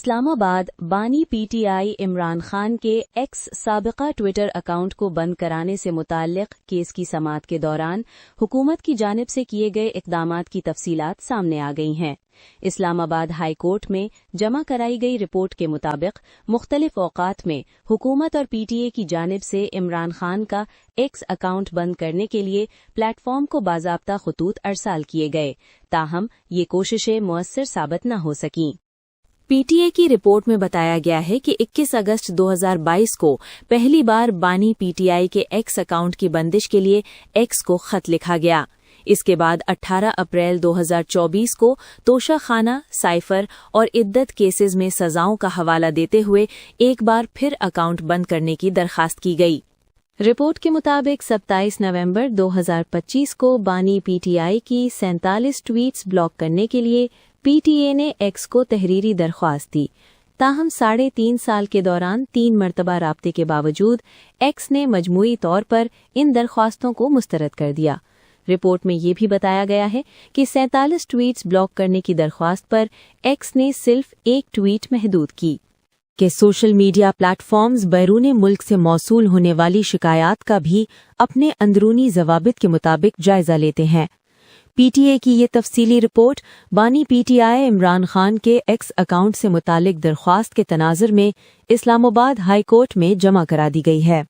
इस्लामाबाद बानी पीटीआई इमरान खान के x साबिका Twitter account को बंद कराने से मुताल्लिक केस की समाअत के दौरान हुकूमत की जानिब से किए गए इक़दामात की तफसीलात सामने आ गई हैं। इस्लामाबाद हाई कोर्ट में जमा कराई गई रिपोर्ट के मुताबिक मुख्तलिफ औकात में हुकूमत और पीटीए की जानिब से इमरान खान का एक्स अकाउंट बंद करने के लिए प्लेटफॉर्म को बाज़ाब्ता खतूत अरसाल किए गए, ताहम ये कोशिशें मुअस्सर साबित न हो सकीं। पीटीए की रिपोर्ट में बताया गया है कि 21 अगस्त 2022 को पहली बार बानी पीटीआई के एक्स अकाउंट की बंदिश के लिए एक्स को खत लिखा गया। इसके बाद 18 अप्रैल 2024 को तोशाखाना, साइफर और इद्दत केसेस में सजाओं का हवाला देते हुए एक बार फिर अकाउंट बंद करने की दरखास्त की गई। रिपोर्ट के मुताबिक 27 नवंबर 2025 को बानी पीटीआई की 47 ट्वीट्स ब्लॉक करने के लिए पीटीए ने एक्स को तहरीरी दरख्वास्त दी, ताहम 3.5 साल के दौरान 3 मरतबा राब्ते के बावजूद एक्स ने मजमूई तौर पर इन दरख्वास्तों को मुस्तरद कर दिया। रिपोर्ट में ये भी बताया गया है कि 47 ट्वीट्स ब्लॉक करने की दरख्वास्त पर एक्स ने सिर्फ एक ट्वीट महदूद की कि सोशल मीडिया प्लेटफॉर्म्स बैरून मुल्क से मौसूल होने वाली शिकायत का भी अपने अंदरूनी ज़वाबित के मुताबिक जायजा लेते हैं। पीटीए की ये तफसीली रिपोर्ट बानी पीटीआई इमरान खान के एक्स अकाउंट से मुतालिक दरख्वास्त के तनाजुर में इस्लामाबाद हाई कोर्ट में जमा करा दी गई है।